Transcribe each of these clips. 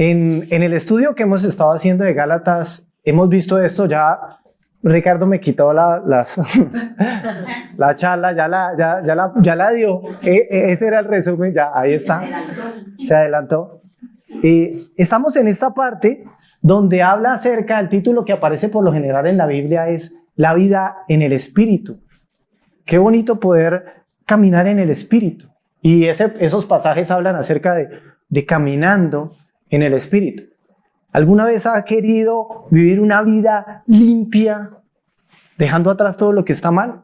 En el estudio que hemos estado haciendo de Gálatas, hemos visto esto ya. Ricardo me quitó la charla, ya la dio. Ese era el resumen, ya ahí está. Se adelantó. Estamos en esta parte donde habla acerca del título que aparece por lo general en la Biblia, es la vida en el Espíritu. Qué bonito poder caminar en el Espíritu. Y esos pasajes hablan acerca de caminando en el Espíritu. ¿Alguna vez ha querido vivir una vida limpia, dejando atrás todo lo que está mal?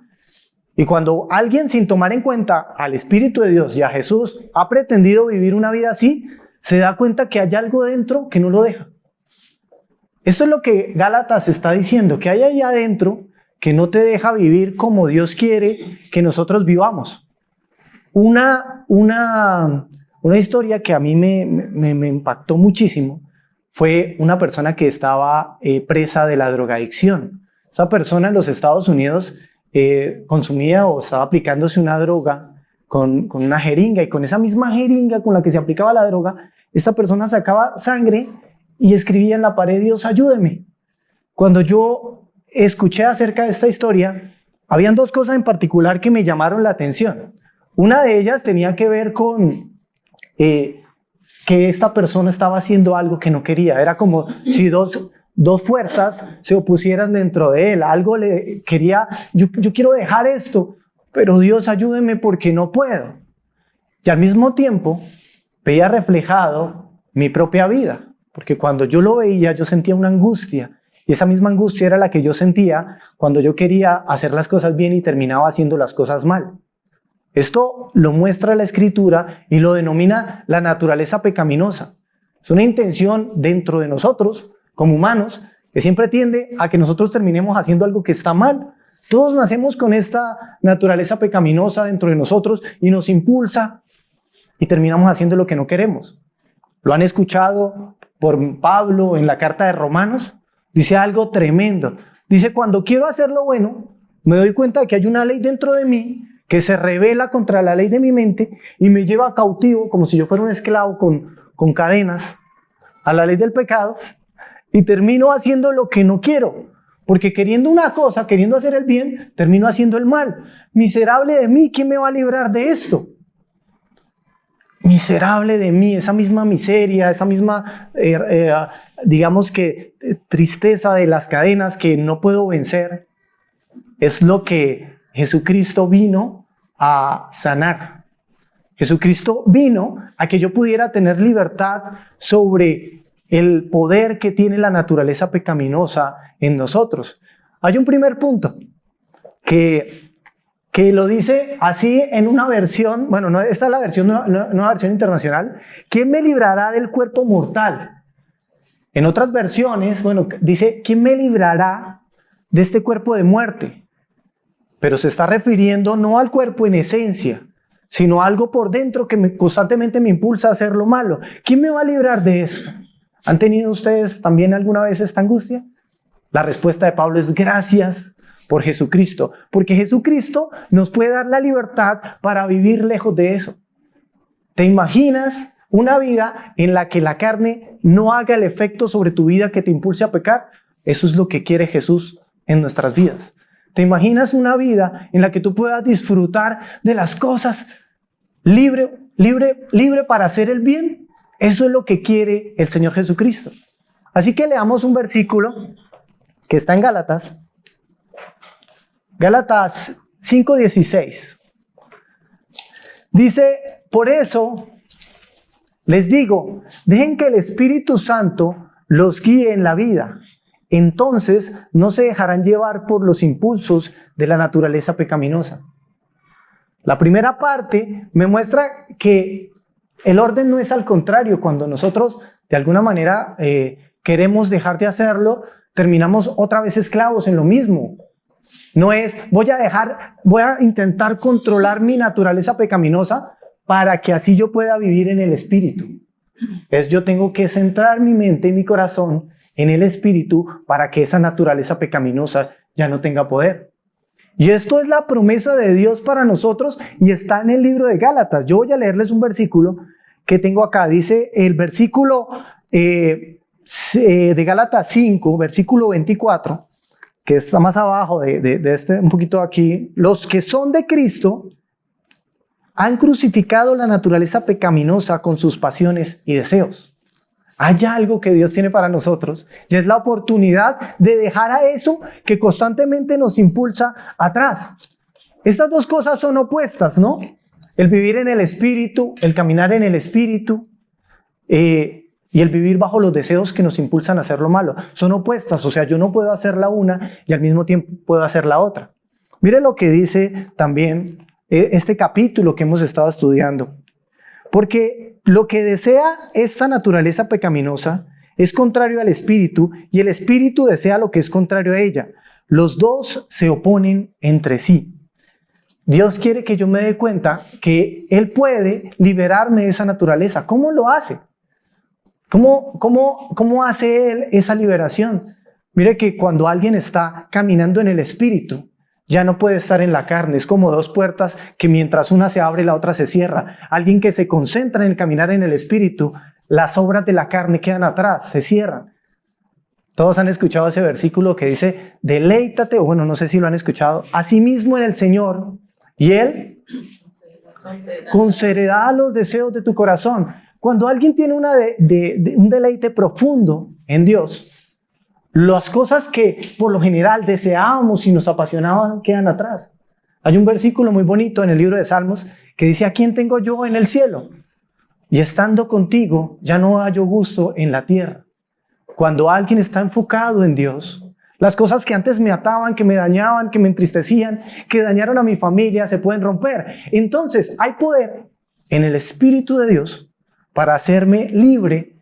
Y cuando alguien, sin tomar en cuenta al Espíritu de Dios y a Jesús, ha pretendido vivir una vida así, se da cuenta que hay algo dentro que no lo deja. Esto es lo que Gálatas está diciendo, que hay ahí adentro que no te deja vivir como Dios quiere que nosotros vivamos. Una historia que a mí me impactó muchísimo fue una persona que estaba presa de la drogadicción. Esa persona en los Estados Unidos consumía o estaba aplicándose una droga con una jeringa, y con esa misma jeringa con la que se aplicaba la droga, esta persona sacaba sangre y escribía en la pared: Dios, ayúdeme. Cuando yo escuché acerca de esta historia, habían dos cosas en particular que me llamaron la atención. Una de ellas tenía que ver con que esta persona estaba haciendo algo que no quería. Era como si dos fuerzas se opusieran dentro de él. Algo le quería: yo quiero dejar esto, pero Dios, ayúdeme porque no puedo. Y al mismo tiempo veía reflejado mi propia vida, porque cuando yo lo veía yo sentía una angustia, y esa misma angustia era la que yo sentía cuando yo quería hacer las cosas bien y terminaba haciendo las cosas mal. Esto lo muestra la Escritura y lo denomina la naturaleza pecaminosa. Es una intención dentro de nosotros, como humanos, que siempre tiende a que nosotros terminemos haciendo algo que está mal. Todos nacemos con esta naturaleza pecaminosa dentro de nosotros y nos impulsa y terminamos haciendo lo que no queremos. Lo han escuchado por Pablo en la carta de Romanos. Dice algo tremendo. Dice: cuando quiero hacer lo bueno, me doy cuenta de que hay una ley dentro de mí que se rebela contra la ley de mi mente y me lleva cautivo, como si yo fuera un esclavo con cadenas, a la ley del pecado, y termino haciendo lo que no quiero, porque queriendo una cosa, queriendo hacer el bien, termino haciendo el mal. Miserable de mí, ¿quién me va a librar de esto? Miserable de mí, esa misma miseria, esa misma, digamos que tristeza de las cadenas que no puedo vencer, es lo que Jesucristo vino a sanar. Jesucristo vino a que yo pudiera tener libertad sobre el poder que tiene la naturaleza pecaminosa en nosotros. Hay un primer punto que lo dice así en una versión, bueno, no, esta es la versión, una versión internacional: ¿quién me librará del cuerpo mortal? En otras versiones, bueno, dice: ¿quién me librará de este cuerpo de muerte? Pero se está refiriendo no al cuerpo en esencia, sino a algo por dentro que constantemente me impulsa a hacer lo malo. ¿Quién me va a librar de eso? ¿Han tenido ustedes también alguna vez esta angustia? La respuesta de Pablo es: gracias por Jesucristo, porque Jesucristo nos puede dar la libertad para vivir lejos de eso. ¿Te imaginas una vida en la que la carne no haga el efecto sobre tu vida que te impulse a pecar? Eso es lo que quiere Jesús en nuestras vidas. ¿Te imaginas una vida en la que tú puedas disfrutar de las cosas libre para hacer el bien? Eso es lo que quiere el Señor Jesucristo. Así que leamos un versículo que está en Gálatas 5:16. Dice: por eso les digo, dejen que el Espíritu Santo los guíe en la vida. Entonces no se dejarán llevar por los impulsos de la naturaleza pecaminosa. La primera parte me muestra que el orden no es al contrario. Cuando nosotros de alguna manera queremos dejar de hacerlo, terminamos otra vez esclavos en lo mismo. No es: voy a intentar controlar mi naturaleza pecaminosa para que así yo pueda vivir en el Espíritu. Es: yo tengo que centrar mi mente y mi corazón en el Espíritu para que esa naturaleza pecaminosa ya no tenga poder. Y esto es la promesa de Dios para nosotros y está en el libro de Gálatas. Yo voy a leerles un versículo que tengo acá. Dice el versículo de Gálatas 5, versículo 24, que está más abajo de este, un poquito aquí. Los que son de Cristo han crucificado la naturaleza pecaminosa con sus pasiones y deseos. Hay algo que Dios tiene para nosotros y es la oportunidad de dejar a eso que constantemente nos impulsa atrás. Estas dos cosas son opuestas, ¿no? El vivir en el Espíritu, el caminar en el Espíritu y el vivir bajo los deseos que nos impulsan a hacer lo malo. Son opuestas, o sea, yo no puedo hacer la una y al mismo tiempo puedo hacer la otra. Mire lo que dice también este capítulo que hemos estado estudiando. Porque lo que desea esta naturaleza pecaminosa es contrario al Espíritu y el Espíritu desea lo que es contrario a ella. Los dos se oponen entre sí. Dios quiere que yo me dé cuenta que Él puede liberarme de esa naturaleza. ¿Cómo lo hace? ¿Cómo hace Él esa liberación? Mire que cuando alguien está caminando en el Espíritu, ya no puede estar en la carne. Es como dos puertas que mientras una se abre, la otra se cierra. Alguien que se concentra en el caminar en el Espíritu, las obras de la carne quedan atrás, se cierran. Todos han escuchado ese versículo que dice, deleítate, o bueno, no sé si lo han escuchado, asimismo en el Señor, y Él concederá los deseos de tu corazón. Cuando alguien tiene un deleite profundo en Dios, las cosas que por lo general deseábamos y nos apasionaban quedan atrás. Hay un versículo muy bonito en el libro de Salmos que dice, ¿a quién tengo yo en el cielo? Y estando contigo ya no hallo gusto en la tierra. Cuando alguien está enfocado en Dios, las cosas que antes me ataban, que me dañaban, que me entristecían, que dañaron a mi familia, se pueden romper. Entonces hay poder en el Espíritu de Dios para hacerme libre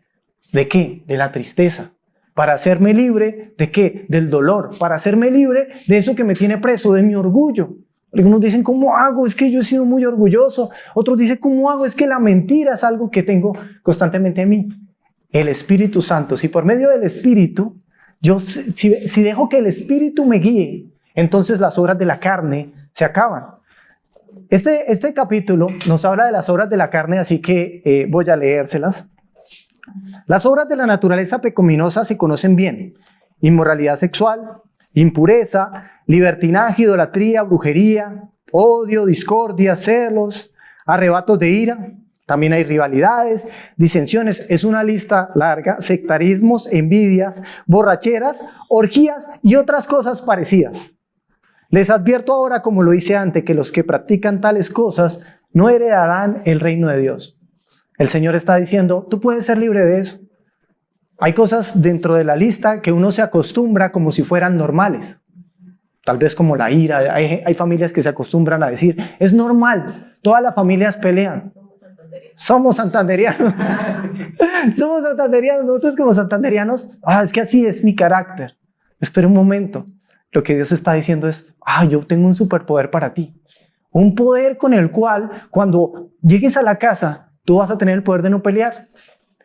¿de qué? De la tristeza. Para hacerme libre ¿de qué? Del dolor. Para hacerme libre de eso que me tiene preso, de mi orgullo. Algunos dicen, ¿cómo hago? Es que yo he sido muy orgulloso. Otros dicen, ¿cómo hago? Es que la mentira es algo que tengo constantemente en mí. El Espíritu Santo, si por medio del Espíritu, si dejo que el Espíritu me guíe, entonces las obras de la carne se acaban. Este capítulo nos habla de las obras de la carne, así que voy a leérselas. Las obras de la naturaleza pecaminosa se conocen bien: inmoralidad sexual, impureza, libertinaje, idolatría, brujería, odio, discordia, celos, arrebatos de ira. También hay rivalidades, disensiones, es una lista larga, sectarismos, envidias, borracheras, orgías y otras cosas parecidas. Les advierto ahora, como lo hice antes, que los que practican tales cosas no heredarán el reino de Dios. El Señor está diciendo, tú puedes ser libre de eso. Hay cosas dentro de la lista que uno se acostumbra como si fueran normales. Tal vez como la ira, hay familias que se acostumbran a decir, es normal, todas las familias pelean. Somos santanderianos. Somos santanderianos, nosotros como santanderianos, es que así es mi carácter. Espera un momento. Lo que Dios está diciendo es, yo tengo un superpoder para ti. Un poder con el cual, cuando llegues a la casa, tú vas a tener el poder de no pelear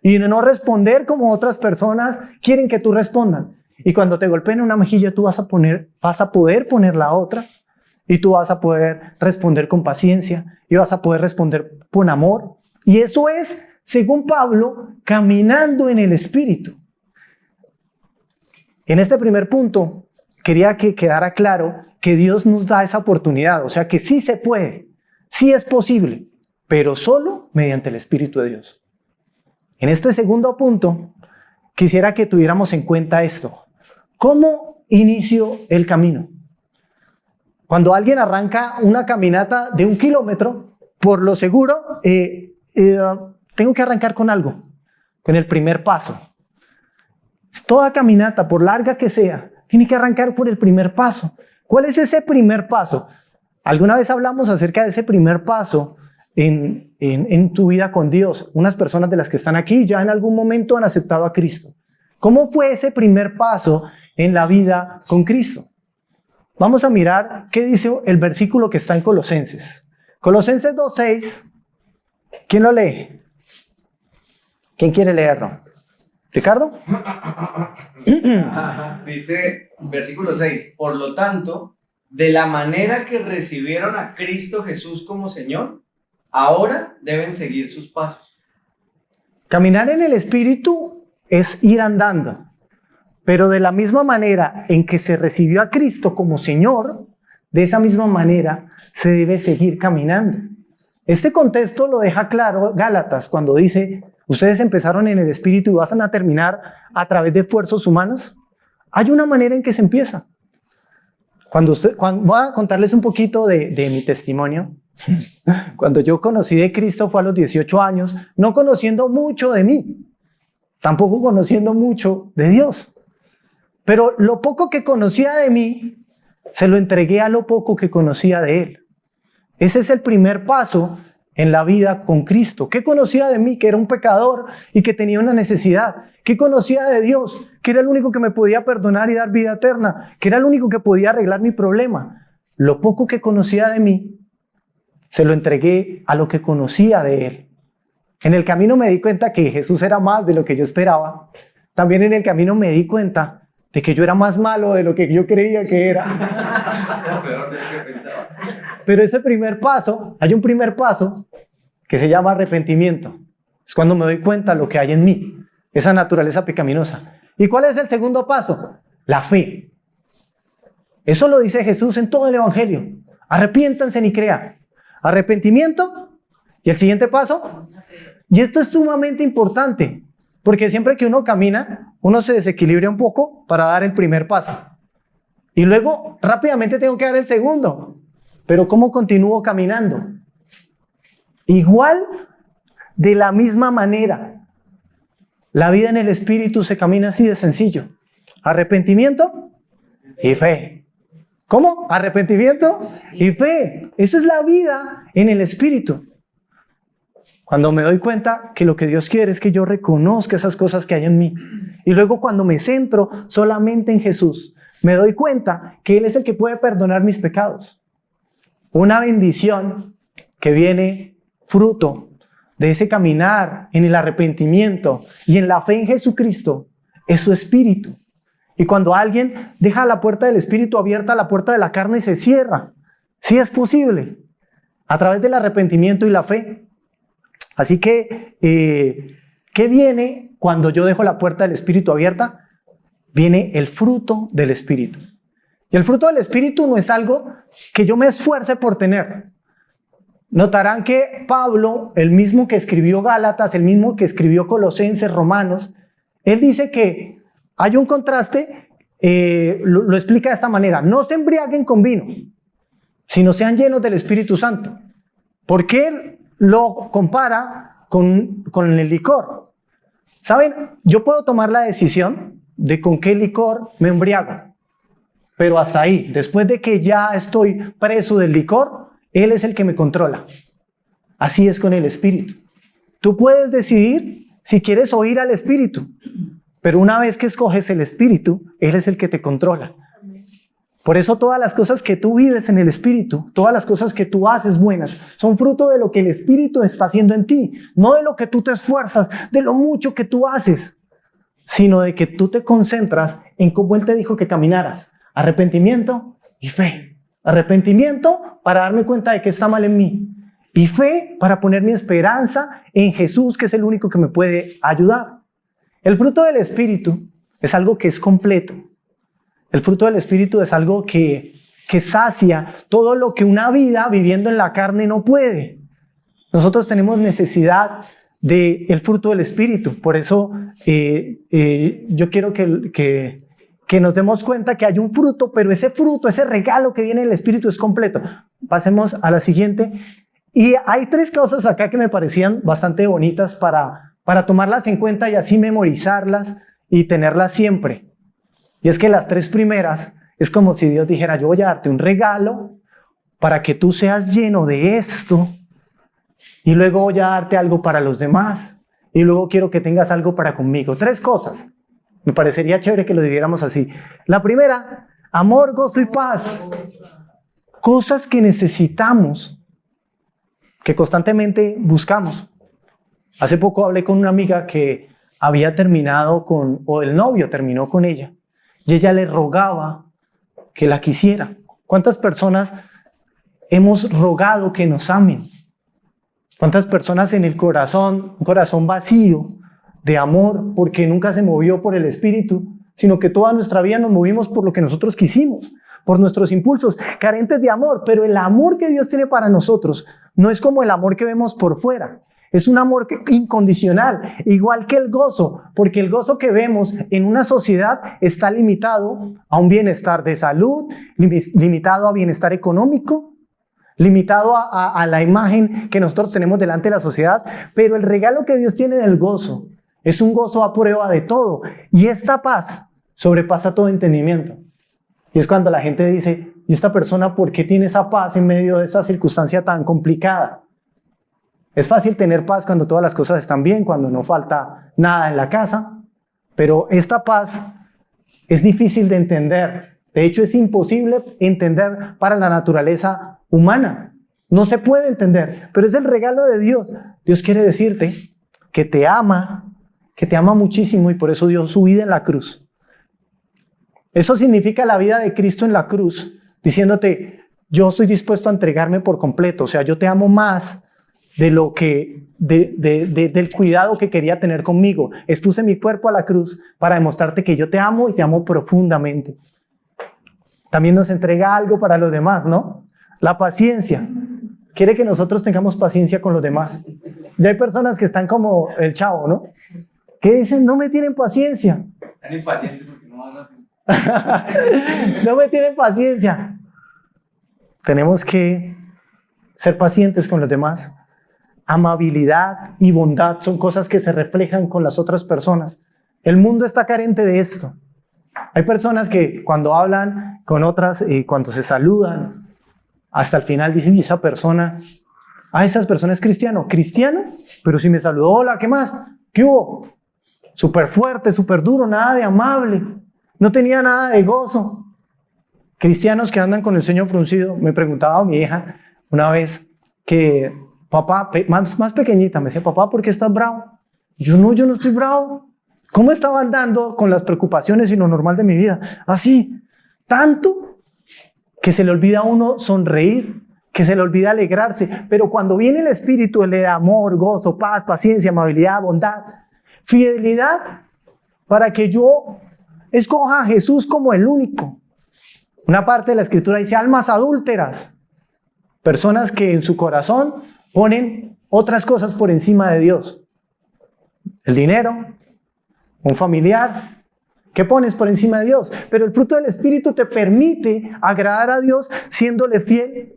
y de no responder como otras personas quieren que tú respondan. Y cuando te golpeen una mejilla, tú vas a poder poner la otra y tú vas a poder responder con paciencia y vas a poder responder con amor. Y eso es, según Pablo, caminando en el Espíritu. En este primer punto, quería que quedara claro que Dios nos da esa oportunidad, o sea que sí se puede, sí es posible, pero solo mediante el Espíritu de Dios. En este segundo punto, quisiera que tuviéramos en cuenta esto. ¿Cómo inicio el camino? Cuando alguien arranca una caminata de 1 kilómetro, por lo seguro, tengo que arrancar con algo, con el primer paso. Toda caminata, por larga que sea, tiene que arrancar por el primer paso. ¿Cuál es ese primer paso? Alguna vez hablamos acerca de ese primer paso en tu vida con Dios. Unas personas de las que están aquí ya en algún momento han aceptado a Cristo. ¿Cómo fue ese primer paso en la vida con Cristo? Vamos a mirar qué dice el versículo que está en Colosenses. Colosenses 2:6. ¿Quién lo lee? ¿Quién quiere leerlo? ¿Ricardo? Dice, versículo 6, por lo tanto, de la manera que recibieron a Cristo Jesús como Señor, ahora deben seguir sus pasos. Caminar en el Espíritu es ir andando. Pero de la misma manera en que se recibió a Cristo como Señor, de esa misma manera se debe seguir caminando. Este contexto lo deja claro Gálatas cuando dice, ustedes empezaron en el Espíritu y van a terminar a través de esfuerzos humanos. Hay una manera en que se empieza. Voy a contarles un poquito de mi testimonio. Cuando yo conocí de Cristo fue a los 18 años, no conociendo mucho de mí, tampoco conociendo mucho de Dios. Pero lo poco que conocía de mí, se lo entregué a lo poco que conocía de Él. Ese es el primer paso en la vida con Cristo. ¿Qué conocía de mí? Que era un pecador y que tenía una necesidad. ¿Qué conocía de Dios? Que era el único que me podía perdonar y dar vida eterna. Que era el único que podía arreglar mi problema. Lo poco que conocía de mí, se lo entregué a lo que conocía de Él. En el camino me di cuenta que Jesús era más de lo que yo esperaba. También en el camino me di cuenta de que yo era más malo de lo que yo creía que era. Pero ese primer paso, hay un primer paso que se llama arrepentimiento. Es cuando me doy cuenta de lo que hay en mí, esa naturaleza pecaminosa. ¿Y cuál es el segundo paso? La fe. Eso lo dice Jesús en todo el Evangelio. Arrepiéntanse y crean. Arrepentimiento. ¿Y el siguiente paso? Y esto es sumamente importante, porque siempre que uno camina, uno se desequilibra un poco para dar el primer paso. Y luego rápidamente tengo que dar el segundo. Pero ¿cómo continúo caminando? Igual, de la misma manera. La vida en el Espíritu se camina así de sencillo. Arrepentimiento y fe. ¿Cómo? Arrepentimiento y fe. Esa es la vida en el Espíritu. Cuando me doy cuenta que lo que Dios quiere es que yo reconozca esas cosas que hay en mí. Y luego cuando me centro solamente en Jesús, me doy cuenta que Él es el que puede perdonar mis pecados. Una bendición que viene fruto de ese caminar en el arrepentimiento y en la fe en Jesucristo es su Espíritu. Y cuando alguien deja la puerta del Espíritu abierta, la puerta de la carne se cierra. Sí es posible, a través del arrepentimiento y la fe. Así que, ¿qué viene cuando yo dejo la puerta del Espíritu abierta? Viene el fruto del Espíritu. Y el fruto del Espíritu no es algo que yo me esfuerce por tener. Notarán que Pablo, el mismo que escribió Gálatas, el mismo que escribió Colosenses, Romanos, él dice que hay un contraste, lo explica de esta manera: no se embriaguen con vino, sino sean llenos del Espíritu Santo. ¿Por qué lo compara con el licor? ¿Saben? Yo puedo tomar la decisión de con qué licor me embriago, pero hasta ahí. Después de que ya estoy preso del licor, Él es el que me controla. Así es con el Espíritu. Tú puedes decidir si quieres oír al Espíritu, pero una vez que escoges el Espíritu, Él es el que te controla. Por eso todas las cosas que tú vives en el Espíritu, todas las cosas que tú haces buenas, son fruto de lo que el Espíritu está haciendo en ti, no de lo que tú te esfuerzas, de lo mucho que tú haces, sino de que tú te concentras en cómo Él te dijo que caminaras. Arrepentimiento y fe. Arrepentimiento para darme cuenta de que está mal en mí, y fe para poner mi esperanza en Jesús, que es el único que me puede ayudar. El fruto del Espíritu es algo que es completo. El fruto del Espíritu es algo que sacia todo lo que una vida viviendo en la carne no puede. Nosotros tenemos necesidad del fruto del Espíritu. Por eso yo quiero que nos demos cuenta que hay un fruto, pero ese fruto, ese regalo que viene del Espíritu es completo. Pasemos a la siguiente. Y hay 3 cosas acá que me parecían bastante bonitas para tomarlas en cuenta y así memorizarlas y tenerlas siempre. Y es que las 3 primeras es como si Dios dijera: yo voy a darte un regalo para que tú seas lleno de esto, y luego voy a darte algo para los demás, y luego quiero que tengas algo para conmigo. 3 cosas. Me parecería chévere que lo dividiéramos así. La primera, amor, gozo y paz. Cosas que necesitamos, que constantemente buscamos. Hace poco hablé con una amiga que había terminado o el novio terminó con ella, y ella le rogaba que la quisiera. ¿Cuántas personas hemos rogado que nos amen? ¿Cuántas personas en el corazón, un corazón vacío, de amor, porque nunca se movió por el Espíritu, sino que toda nuestra vida nos movimos por lo que nosotros quisimos, por nuestros impulsos, carentes de amor. Pero el amor que Dios tiene para nosotros no es como el amor que vemos por fuera. Es un amor incondicional, igual que el gozo, porque el gozo que vemos en una sociedad está limitado a un bienestar de salud, limitado a bienestar económico, limitado a la imagen que nosotros tenemos delante de la sociedad. Pero el regalo que Dios tiene del gozo es un gozo a prueba de todo. Y esta paz sobrepasa todo entendimiento. Y es cuando la gente dice, ¿y esta persona por qué tiene esa paz en medio de esa circunstancia tan complicada? Es fácil tener paz cuando todas las cosas están bien, cuando no falta nada en la casa, pero esta paz es difícil de entender. De hecho, es imposible entender para la naturaleza humana. No se puede entender, pero es el regalo de Dios. Dios quiere decirte que te ama muchísimo, y por eso dio su vida en la cruz. Eso significa la vida de Cristo en la cruz, diciéndote, yo estoy dispuesto a entregarme por completo. O sea, yo te amo más de lo que, del cuidado que quería tener conmigo. Expuse mi cuerpo a la cruz para demostrarte que yo te amo y te amo profundamente. También nos entrega algo para los demás, ¿no? La paciencia. Quiere que nosotros tengamos paciencia con los demás. Ya hay personas que están como el Chavo, ¿no? Que dicen, no me tienen paciencia. Están impacientes porque no van rápido. No me tienen paciencia. Tenemos que ser pacientes con los demás. Amabilidad y bondad son cosas que se reflejan con las otras personas. El mundo está carente de esto. Hay personas que cuando hablan con otras, cuando se saludan, hasta el final dicen, ¿y esa persona? Esa persona es cristiano. ¿Cristiano? Pero si me saludó, hola, ¿qué más? ¿Qué hubo? Súper fuerte, súper duro, nada de amable. No tenía nada de gozo. Cristianos que andan con el ceño fruncido. Me preguntaba mi hija una vez que, papá, más pequeñita, me decía, papá, ¿por qué estás bravo? Yo no estoy bravo. ¿Cómo estaba andando con las preocupaciones y lo normal de mi vida? Así, tanto que se le olvida a uno sonreír, que se le olvida alegrarse. Pero cuando viene el Espíritu, el de amor, gozo, paz, paciencia, amabilidad, bondad, fidelidad, para que yo escoja a Jesús como el único. Una parte de la Escritura dice almas adúlteras, personas que en su corazón ponen otras cosas por encima de Dios. El dinero, un familiar, ¿qué pones por encima de Dios? Pero el fruto del Espíritu te permite agradar a Dios siéndole fiel.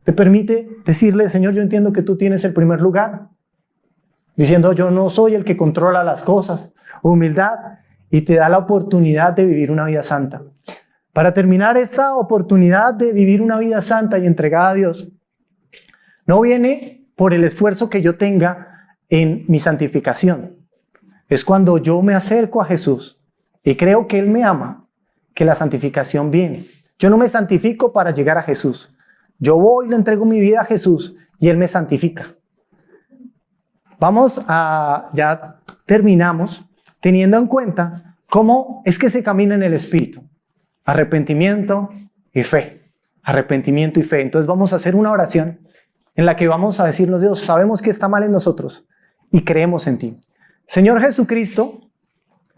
Te permite decirle, Señor, yo entiendo que tú tienes el primer lugar. Diciendo, yo no soy el que controla las cosas. Humildad, y te da la oportunidad de vivir una vida santa. Para terminar, esa oportunidad de vivir una vida santa y entregada a Dios no viene por el esfuerzo que yo tenga en mi santificación. Es cuando yo me acerco a Jesús y creo que Él me ama, que la santificación viene. Yo no me santifico para llegar a Jesús. Yo voy y le entrego mi vida a Jesús y Él me santifica. Ya terminamos teniendo en cuenta cómo es que se camina en el Espíritu. Arrepentimiento y fe. Arrepentimiento y fe. Entonces vamos a hacer una oración en la que vamos a decirnos, Dios, sabemos que está mal en nosotros y creemos en ti. Señor Jesucristo,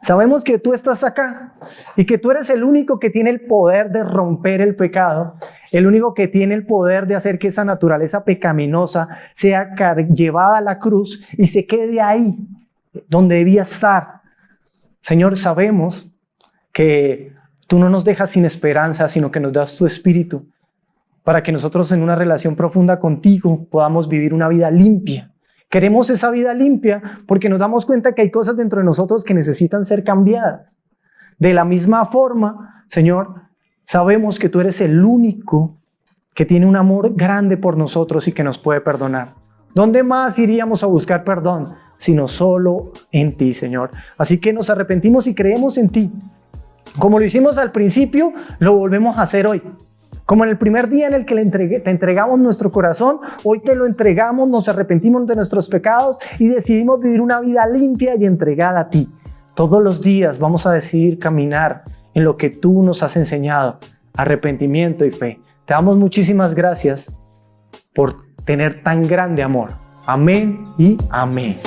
sabemos que tú estás acá y que tú eres el único que tiene el poder de romper el pecado, el único que tiene el poder de hacer que esa naturaleza pecaminosa sea llevada a la cruz y se quede ahí donde debía estar. Señor, sabemos que tú no nos dejas sin esperanza, sino que nos das tu Espíritu para que nosotros en una relación profunda contigo podamos vivir una vida limpia. Queremos esa vida limpia porque nos damos cuenta que hay cosas dentro de nosotros que necesitan ser cambiadas. De la misma forma, Señor, sabemos que tú eres el único que tiene un amor grande por nosotros y que nos puede perdonar. ¿Dónde más iríamos a buscar perdón? Sino solo en ti, Señor. Así que nos arrepentimos y creemos en ti. Como lo hicimos al principio, lo volvemos a hacer hoy. Como en el primer día en el que te entregamos nuestro corazón, hoy te lo entregamos, nos arrepentimos de nuestros pecados y decidimos vivir una vida limpia y entregada a ti. Todos los días vamos a decidir caminar en lo que tú nos has enseñado, arrepentimiento y fe. Te damos muchísimas gracias por tener tan grande amor. Amén y amén.